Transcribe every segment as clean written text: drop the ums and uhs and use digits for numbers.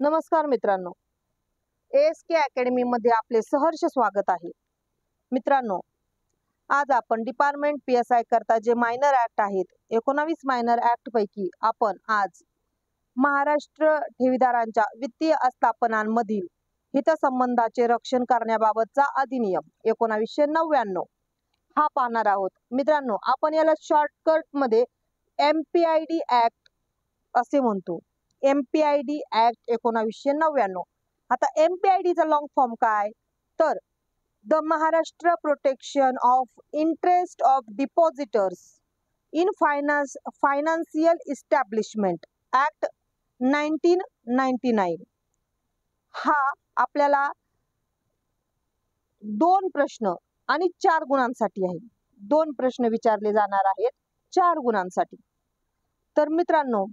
नमस्कार मित्रांनो, ASK academy मध्ये आपले सहर्ष स्वागत आहे. मित्रांनो, आज आपण डिपार्टमेंट PSI करता जे मायनर ऍक्ट आहेत, 19 मायनर ऍक्ट पैकी आपण आज महाराष्ट्र ठेवीदारांच्या वित्तीय आस्थापनांमधील हितसंबंधाचे रक्षण करण्याबाबतचा अधिनियम 1999 हा पाहणार आहोत. मित्रांनो, आपण याला शॉर्टकट मध्ये MPID ऍक्ट असे म्हणतो. MPID act 1999. आता MPID चा लॉंग फॉर्म काय? तर the Maharashtra protection of interest of depositors in financial establishment act 1999. हा आपल्याला 2 प्रश्न आणि 4 गुणांसाठी आहे. 2 प्रश्न विचारले जाणार आहेत 4 गुणांसाठी. तर मित्रांनो,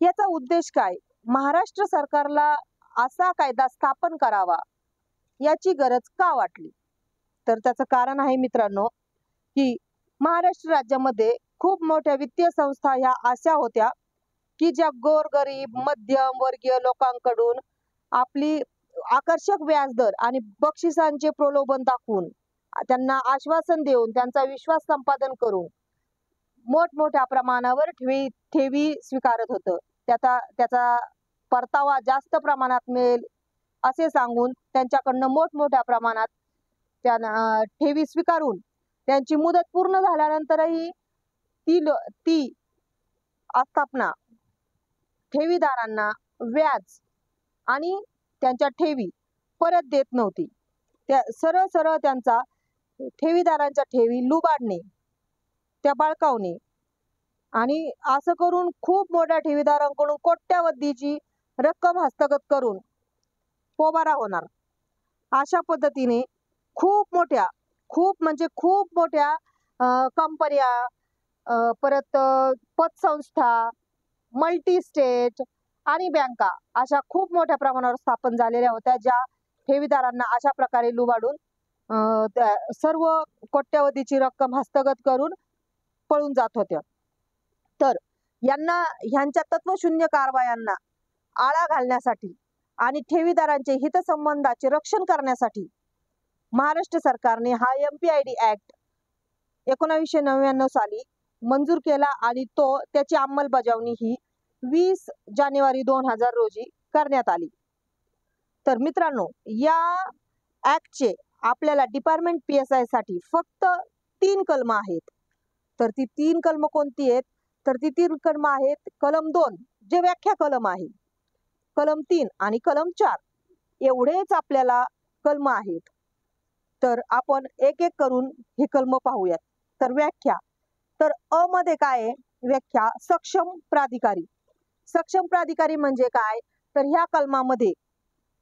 याचा उद्देश काय? महाराष्ट्र सरकारला असा कायदा स्थापन करावा याची गरज का वाटली? तर त्याचं कारण आहे मित्रांनो, की महाराष्ट्र राज्यामध्ये खूप मोठ्या वित्तीय संस्था ह्या अशा होत्या की ज्या गोरगरीब मध्यम वर्गीय लोकांकडून आपली आकर्षक व्याजदर आणि बक्षिसांचे प्रलोभन दाखवून त्यांना आश्वासन देऊन त्यांचा विश्वास संपादन करून मोठमोठ्या प्रमाणावर ठेवी स्वीकारत होतं. त्याचा परतावा जास्त प्रमाणात मिळेल असे सांगून त्यांच्याकडनं मोठमोठ्या प्रमाणात त्यांना ठेवी स्वीकारून त्यांची मुदत पूर्ण झाल्यानंतरही ती आस्थापना ठेवीदारांना व्याज आणि त्यांच्या ठेवी परत देत नव्हती. त्या सरळ त्यांचा ठेवीदारांच्या ठेवी लुबाडणे, त्या बळकावणे आणि असं करून खूप मोठ्या ठेवीदारांकडून कोट्यावधीची रक्कम हस्तगत करून पोबारा होणार. अशा पद्धतीने खूप मोठ्या कंपन्या, परत पतसंस्था, मल्टी स्टेट आणि बँका अशा खूप मोठ्या प्रमाणावर स्थापन झालेल्या होत्या, ज्या ठेवीदारांना अशा प्रकारे लुबाडून सर्व कोट्यावधीची रक्कम हस्तगत करून पळून जात होत्या. तर ह्यांच्या तत्वशून्य कारवायांना आळा घालण्यासाठी आणि ठेवीदारांचे हितसंबंधाचे रक्षण करण्यासाठी महाराष्ट्र सरकारने हा MPID ऍक्ट 1999 साली मंजूर केला आणि त्याची अंमलबजावणी ही 20 जानेवारी 2000 रोजी करण्यात आली. तर मित्रांनो, या ऍक्टचे आपल्याला डिपार्टमेंट PSI साठी फक्त 3 कलम आहेत. तर ती 3 कलम कोणती आहेत? तर ती 3 कलम आहेत कलम 2 जे व्याख्या कलम आहे, कलम 3 आणि कलम 4 एवढेच आपल्याला कलम आहेत. तर आपण एक एक करून हे कलम पाहूयात. तर व्याख्या, तर अ मध्ये काय आहे? व्याख्या सक्षम प्राधिकारी. सक्षम प्राधिकारी म्हणजे काय? तर ह्या कलमामध्ये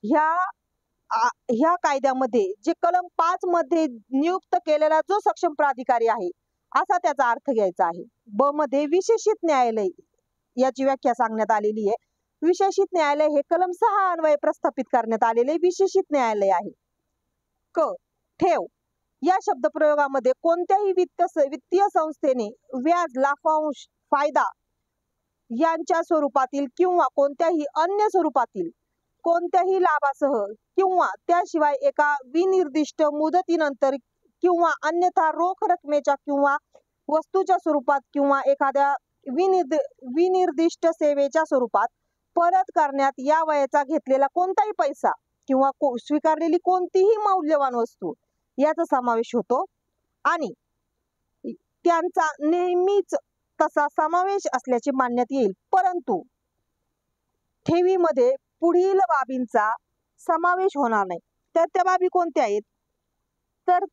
ह्या कायद्यामध्ये जे कलम 5 मध्ये नियुक्त केलेला जो सक्षम प्राधिकारी आहे असा त्याचा अर्थ घ्यायचा आहे. ब मध्ये विशेषित न्यायालय याची व्याख्या सांगण्यात आलेली आहे. विशेषित न्यायालय हे कलम 6 अन्वये प्रस्थापित करण्यात आलेले विशेषित न्यायालय आहे. क ठेव या शब्दप्रयोगामध्ये कोणत्याही वित्तीय संस्थेने व्याज, लाभांश, फायदा यांच्या स्वरूपातील किंवा कोणत्याही अन्य स्वरूपातील कोणत्याही लाभासह किंवा त्याशिवाय एका विनिर्दिष्ट मुदतीनंतर किंवा अन्यथा रोख रकमेच्या किंवा वस्तूच्या स्वरूपात किंवा एखाद्या विनिर्दिष्ट सेवेच्या स्वरूपात परत करण्यात यावयाचा घेतलेला कोणताही पैसा किंवा स्वीकारलेली कोणतीही मौल्यवान वस्तू याचा समावेश होतो आणि त्यांचा नेहमीच तसा समावेश असल्याचे मानण्यात येईल. परंतु ठेवीमध्ये पुढील बाबींचा समावेश होणार नाही. तर त्या बाबी कोणत्या आहेत? तर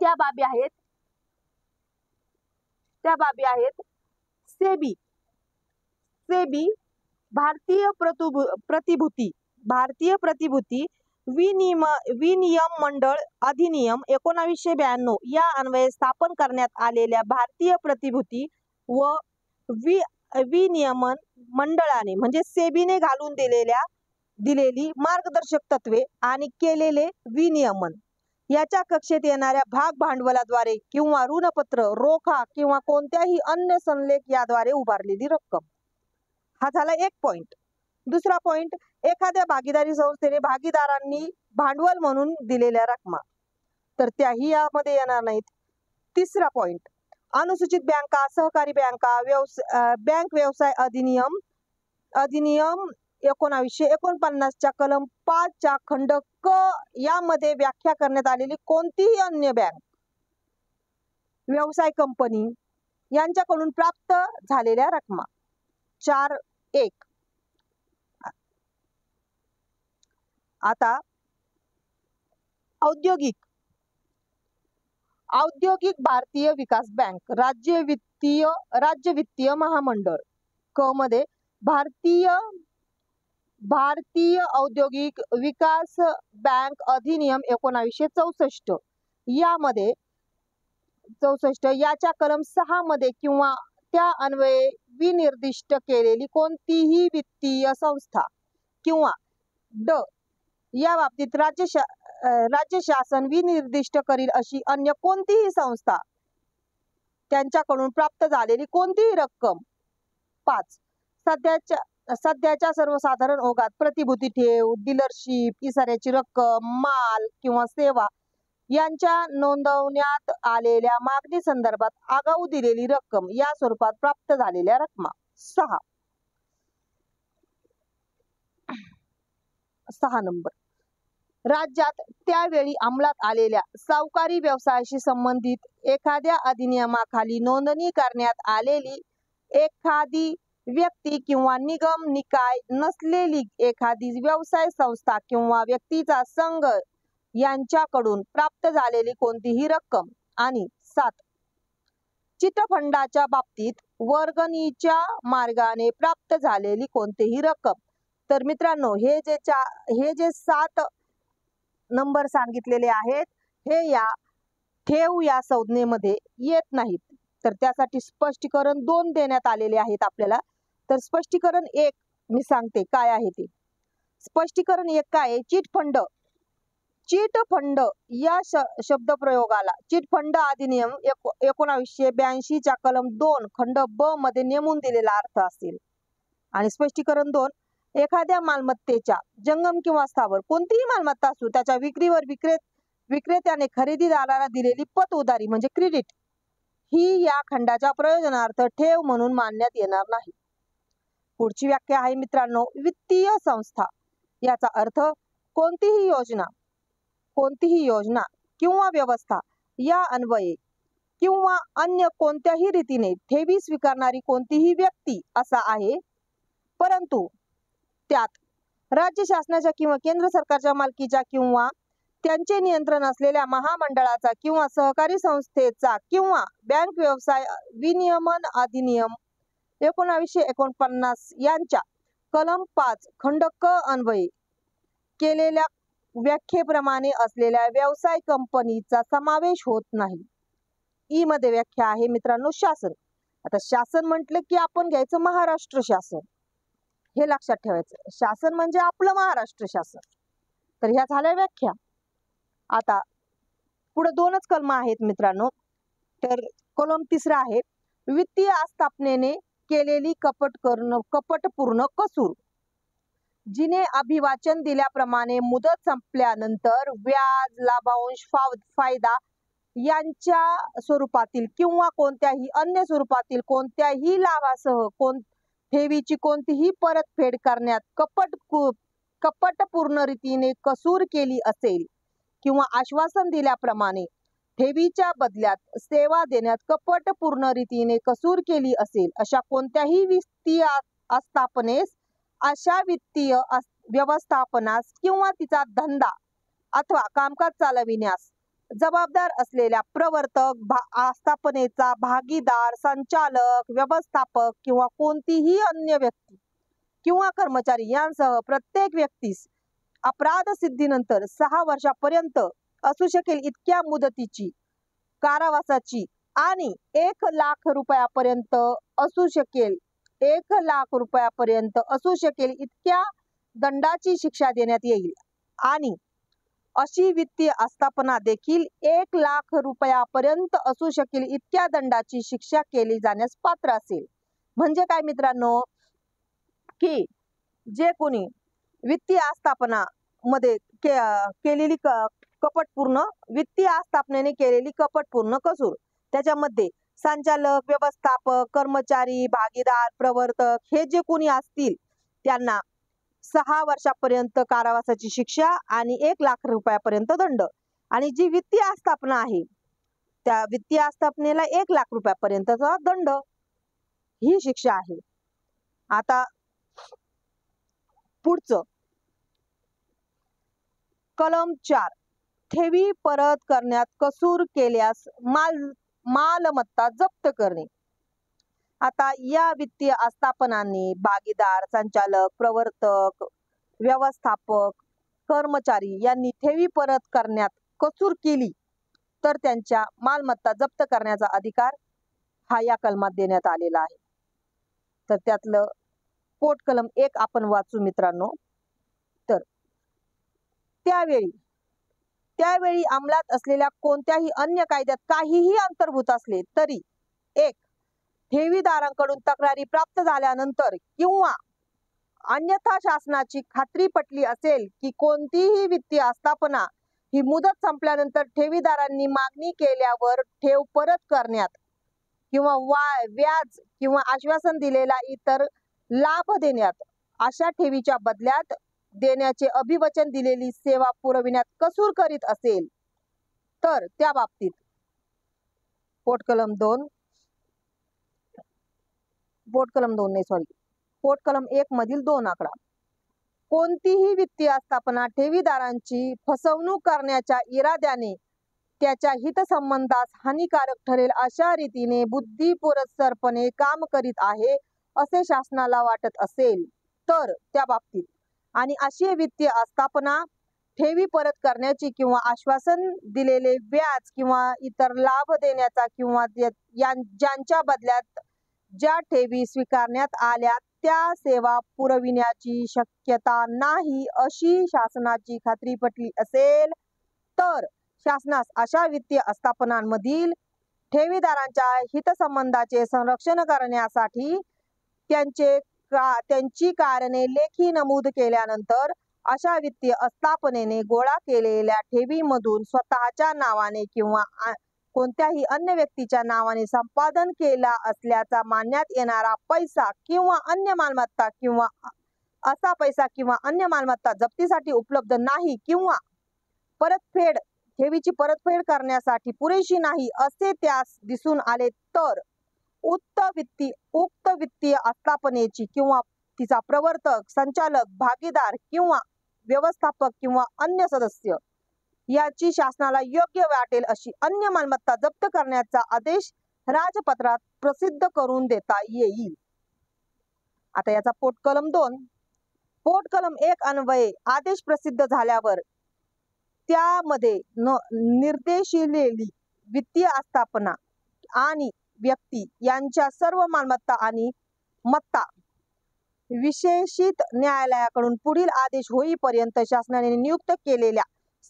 त्या बाबी आहेत सेबी भारतीय प्रतिभूती विनियम मंडळ अधिनियम 1992 या अन्वये स्थापन करण्यात आलेल्या भारतीय प्रतिभूती व विनियमन मंडळाने म्हणजे सेबीने घालून दिलेली मार्गदर्शक तत्वे आणि केलेले विनियमन याच्या कक्षेत येणाऱ्या भाग भांडवलाद्वारे किंवा ऋणपत्र, रोखा किंवा कोणत्याही अन्य संलेख याद्वारे उभारलेली रक्कम. हा झाला एक पॉइंट. दुसरा पॉइंट, एखाद्या भागीदारी संस्थेने भागीदारांनी भांडवल म्हणून दिलेल्या रकमा, तर त्याही यामध्ये येणार नाहीत. तिसरा पॉइंट, अनुसूचित बँका, सहकारी बँका, बँक व्यवसाय अधिनियम 1949च्या कलम 5च्या खंड क यामध्ये व्याख्या करण्यात आलेली कोणतीही अन्य बँक, व्यवसाय कंपनी यांच्याकडून प्राप्त झालेल्या रकमा. 4.1. आता औद्योगिक भारतीय विकास बँक, राज्य वित्तीय महामंडळ. क मध्ये भारतीय औद्योगिक विकास बँक अधिनियम 1964 यामध्ये 64 याच्या कलम 6 मध्ये किंवा त्या अन्वये विनिर्दिष्ट केलेली कोणतीही वित्तीय संस्था किंवा ड या बाबतीत राज्य शासन विनिर्दिष्ट करील अशी अन्य कोणतीही संस्था त्यांच्याकडून प्राप्त झालेली कोणतीही रक्कम. 5. सध्याच्या सर्वसाधारण ओघात प्रतिभूती ठेव, डीलरशिप, इसाऱ्याची रक्कम, माल किंवा सेवा यांच्या नोंदवण्यात आलेल्या मागणी संदर्भात आगाऊ दिलेली रक्कम या स्वरूपात प्राप्त झालेल्या रकमा. 6 नंबर, राज्यात त्यावेळी अंमलात आलेल्या सावकारी व्यवसायाशी संबंधित एखाद्या अधिनियमाखाली नोंदणी करण्यात आलेली एखादी व्यक्ती किंवा निगम निकाय नसलेली एखादी व्यवसाय संस्था किंवा व्यक्तीचा संघ यांच्याकडून प्राप्त झालेली कोणतीही रक्कम. आणि 7. चिटफंडाच्या बाबतीत वर्गणीच्या मार्गाने प्राप्त झालेली कोणतीही रक्कम. तर मित्रांनो, हे जे 7 नंबर सांगितलेले आहेत हे या ठेव या संज्ञेमध्ये येत नाहीत. तर त्यासाठी स्पष्टीकरण 2 देण्यात आलेले आहेत आपल्याला. तर स्पष्टीकरण 1 मी सांगते काय आहे ते. स्पष्टीकरण 1 काय आहे? चिटफंड या शब्दप्रयोगाला चिटफंड अधिनियम 1982च्या कलम 2 खंड ब मध्ये नेमून दिलेला अर्थ असेल. आणि स्पष्टीकरण 2, एखाद्या मालमत्तेच्या जंगम किंवा स्थावर कोणतीही मालमत्ता असू त्याच्या विक्रीवर विक्रेत्याने खरेदीदाराला दिलेली पत उधारी म्हणजे क्रेडिट ही या खंडाच्या प्रयोजनार्थ ठेव म्हणून मानण्यात येणार नाही. पुढची व्याख्या आहे मित्रांनो, वित्तीय संस्था. याचा अर्थ कोणतीही योजना किंवा व्यवस्था या अन्वये किंवा अन्य कोणत्याही रीतीने ठेवी स्वीकारणारी कोणतीही व्यक्ती असा आहे, परंतु त्यात राज्य शासनाच्या किंवा केंद्र सरकारच्या मालकीच्या किंवा त्यांचे नियंत्रण असलेल्या महामंडळाचा किंवा सहकारी संस्थेचा किंवा बँक व्यवसाय विनियमन अधिनियम 1949 यांच्या कलम 5 खंड क अन्वये केलेल्या व्याख्येप्रमाणे असलेल्या व्यवसाय कंपनीचा समावेश होत नाही. ई मध्ये व्याख्या आहे मित्रांनो शासन. आता शासन म्हटलं की आपण घ्यायचं महाराष्ट्र शासन, हे लक्षात ठेवायचं. शासन म्हणजे आपलं महाराष्ट्र शासन. तर ह्या झाल्या व्याख्या. आता पुढे 2च कलम आहेत मित्रांनो. तर कलम 3 आहे वित्तीय आस्थापनेने केलेली कपटपूर्ण कसूर. जिने अभिवाचन दिल्याप्रमाणे मुदत संपल्यानंतर व्याज, लाभांश, फायदा यांच्या स्वरूपातील किंवा कोणत्याही अन्य स्वरूपातील कोणत्याही लाभासह ठेवीची कोणतीही परतफेड करण्यात कपटपूर्ण रीतीने कसूर केली असेल किंवा आश्वासन दिल्याप्रमाणे ठेवीच्या बदल्यात सेवा देण्यात कपटपूर्ण रीतीने कसूर केली असेल अशा कोणत्याही वित्तीय आस्थापनेस, अशा वित्तीय व्यवस्थापनास किंवा तिचा धंदा अथवा कामकाज चालविण्यास जबाबदार असलेल्या प्रवर्तक, आस्थापनेचा भागीदार, संचालक, व्यवस्थापक किंवा कोणतीही अन्य व्यक्ती किंवा कर्मचारी यांसह प्रत्येक व्यक्तीस अपराध सिद्धीनंतर 6 वर्षापर्यंत असू शकेल इतक्या मुदतीची कारावासाची आणि 1 लाख रुपयापर्यंत असू शकेल 1 लाख रुपयापर्यंत असू शकेल इतक्या दंडाची शिक्षा देण्यात येईल. आणि अशी वित्तीय आस्थापना देखील 1 लाख रुपयापर्यंत असू शकेल इतक्या दंडाची शिक्षा केली जाण्यास पात्र असेल. म्हणजे काय मित्रांनो, की जे कोणी वित्तीय आस्थापना मध्ये केलेली कपटपूर्ण वित्तीय आस्थापनेने केलेली कपटपूर्ण कसूर, त्याच्यामध्ये संचालक, व्यवस्थापक, कर्मचारी, भागीदार, प्रवर्तक हे जे कोणी असतील त्यांना 6 वर्षापर्यंत कारावासाची शिक्षा आणि 1 लाख रुपयापर्यंत दंड, आणि जी वित्तीय आस्थापना आहे त्या वित्तीय आस्थापनेला 1 लाख रुपयापर्यंतचा दंड ही शिक्षा आहे. आता पुढचं कलम 4, ठेवी परत करण्यात कसूर केल्यास मालमत्ता जप्त करणे. आता या वित्तीय आस्थापनांनी भागीदार, संचालक, प्रवर्तक, व्यवस्थापक, कर्मचारी यांनी ठेवी परत करण्यात कसूर केली तर त्यांच्या मालमत्ता जप्त करण्याचा अधिकार हा या कलमात देण्यात आलेला आहे. तर त्यातलं पोट कलम 1 आपण वाचू मित्रांनो. तर त्यावेळी अंमलात असलेल्या कोणत्याही अन्य कायद्यात काहीही अंतर्भूत असले तरी 1. ठेवीदारांकडून तक्रारी प्राप्त झाल्यानंतर किंवा अन्यथा शासनाची खात्री पटली असेल की कोणतीही वित्तीय आस्थापना ही मुदत संपल्यानंतर ठेवीदारांनी मागणी केल्यावर ठेव परत करण्यात किंवा व्याज किंवा आश्वासन दिलेला इतर लाभ देण्यात, अशा ठेवीच्या बदल्यात देण्याचे अभिवचन दिलेली सेवा पुरविण्यात कसूर करीत असेल तर त्या बाबतीत पोट कलम 1 मधील 2 आकडा, कोणतीही वित्तीय आस्थापना ठेवीदारांची फसवणूक करण्याच्या इराद्याने त्याच्या हितसंबंधास हानिकारक ठरेल अशा रीतीने बुद्धिपुरस्सरपणे काम करीत आहे असे शासनाला वाटत असेल तर त्या बाबतीत, आणि अशी वित्तीय आस्थापना ठेवी परत करण्याची किंवा आश्वासन दिलेले व्याज किंवा इतर लाभ देण्याचा किंवा ज्यांच्या बदल्यात ज्या ठेवी स्वीकारण्यात आल्या त्या सेवा पुरविण्याची शक्यता नाही अशी शासनाची खात्री पटली असेल तर शासनास अशा वित्तीय आस्थापनांमधील ठेवीदारांच्या हितसंबंधाचे संरक्षण करण्यासाठी त्यांची कारणे लेखी नमूद केल्यानंतर अशा वित्तीय आस्थापनेने गोळा केलेल्या ठेवीमधून स्वतःच्या नावाने किंवा कोणत्याही अन्य व्यक्तीच्या नावाने संपादन केला असल्याचा मानण्यात येणारा पैसा किंवा अन्य मालमत्ता किंवा असा पैसा किंवा अन्य मालमत्ता जप्तीसाठी उपलब्ध नाही किंवा ठेवीची परतफेड करण्यासाठी पुरेशी नाही असे त्यास दिसून आले तर उक्त वित्तीय आस्थापनेची किंवा तिचा प्रवर्तक, संचालक, भागीदार किंवा व्यवस्थापक किंवा अन्य सदस्य याची शासनाला योग्य वाटेल अशी अन्य मालमत्ता जप्त करण्याचा आदेश राजपत्रात प्रसिद्ध करून देता येईल. आता याचा पोट कलम 2, पोट कलम 1 अन्वये आदेश प्रसिद्ध झाल्यावर त्यामध्ये निर्देशिलेली वित्तीय आस्थापना आणि व्यक्ती यांच्या सर्व मालमत्ता आणि मत्ता विशेषित न्यायालयाकडून पुढील आदेश होईपर्यंत शासनाने नियुक्त केलेल्या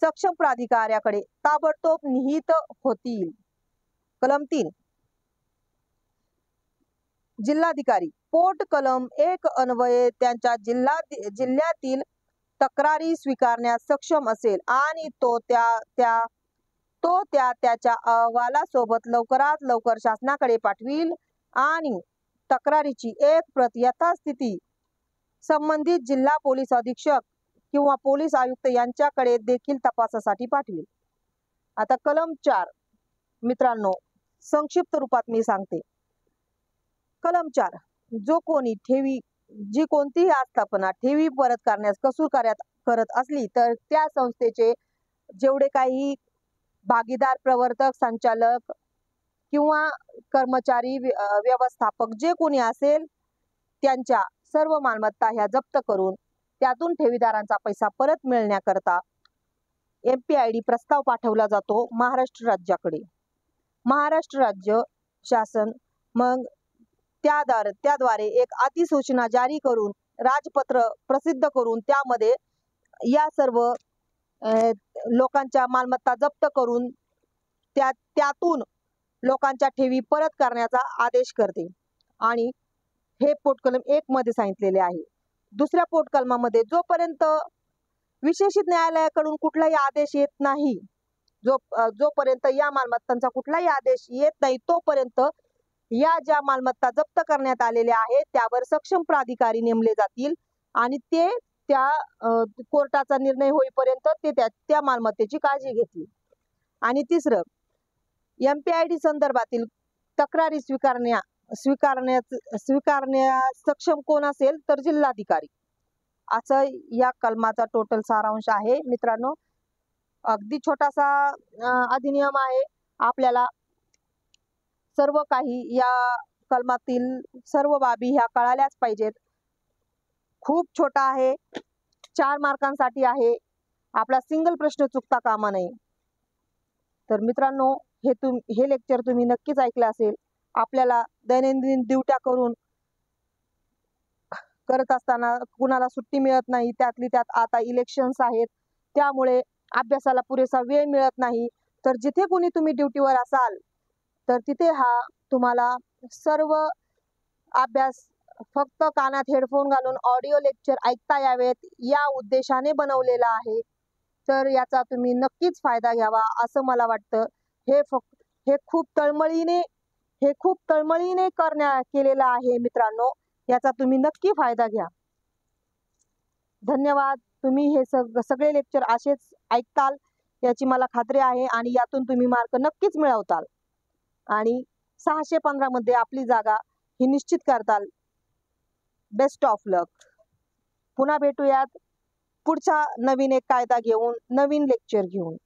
सक्षम प्राधिकाऱ्याकडे ताबडतोब निहित होतील. कलम 3, जिल्हाधिकारी पोट कलम 1 अन्वये त्यांच्या जिल्ह्यातील तक्रारी स्वीकारण्यास सक्षम असेल आणि तो त्याच्या अहवालासोबत लवकरात लवकर शासनाकडे पाठविल आणि तक्रारीची एक प्रत यथास्थिती संबंधित जिल्हा पोलीस अधीक्षक किंवा पोलीस आयुक्त यांच्याकडे देखील तपासासाठी पाठविल. आता कलम 4 मित्रांनो संक्षिप्त रूपात मी सांगते. कलम 4, जी कोणतीही आस्थापना ठेवी परत करण्यास कसूर करत असली तर त्या संस्थेचे जेवढे काही भागीदार, प्रवर्तक, संचालक किंवा कर्मचारी, व्यवस्थापक जे कोणी असेल त्यांच्या सर्व मालमत्ता ह्या जप्त करून त्यातून ठेवीदारांचा पैसा परत मिळण्याकरता MPID प्रस्ताव पाठवला जातो महाराष्ट्र राज्याकडे. महाराष्ट्र राज्य शासन मग त्याद्वारे एक अधिसूचना जारी करून राजपत्र प्रसिद्ध करून त्यामध्ये या सर्व लोकांच्या मालमत्ता जप्त करून त्यातून लोकांच्या ठेवी परत करण्याचा आदेश करते आणि हे पोट कलम 1 मध्ये सांगितलेले आहे. दुसऱ्या पोटकलमामध्ये जोपर्यंत विशेषित न्यायालयाकडून कुठलाही आदेश येत नाही, जोपर्यंत या मालमत्तांचा कुठलाही आदेश येत नाही, तोपर्यंत या ज्या मालमत्ता जप्त करण्यात आलेल्या आहेत त्यावर सक्षम प्राधिकारी नेमले जातील आणि ते त्या कोर्टाचा निर्णय होईपर्यंत ते त्या मालमत्तेची काळजी घेतील. आणि तिसरं, MPID संदर्भातील तक्रारी स्वीकारण्या सक्षम कोण असेल तर जिल्हाधिकारी. असं या कलमाचा टोटल सारांश आहे मित्रांनो. अगदी छोटासा अधिनियम आहे. आपल्याला सर्व काही या कलमातील सर्व बाबी ह्या कळाल्याच पाहिजेत. खूप छोटा आहे, 4 मार्कांसाठी आहे. आपला सिंगल प्रश्न चुकता कामा नये. तर मित्रांनो, हे लेक्चर तुम्ही नक्कीच ऐकलं असेल. आपल्याला दैनंदिन ड्युट्या करत असताना कुणाला सुट्टी मिळत नाही, त्यातली त्यात आता इलेक्शन्स आहेत, त्यामुळे अभ्यासाला पुरेसा वेळ मिळत नाही. तर जिथे कुणी तुम्ही ड्युटीवर असाल तर तिथे हा तुम्हाला सर्व अभ्यास फक्त कानात हेडफोन घालून ऑडिओ लेक्चर ऐकता यावेत या उद्देशाने बनवलेला आहे. तर याचा तुम्ही नक्कीच फायदा घ्यावा असं मला वाटतं. हे खूप तळमळीने केलेलं आहे मित्रांनो. याचा तुम्ही नक्की फायदा घ्या. धन्यवाद. तुम्ही हे सगळे लेक्चर असेच ऐकताल याची मला खात्री आहे आणि यातून तुम्ही मार्क नक्कीच मिळवताल आणि 615 मध्ये आपली जागा ही निश्चित करताल. बेस्ट ऑफ लक. पुन्हा भेटूयात पुढचा नवीन एक कायदा घेऊन, नवीन लेक्चर घेऊन.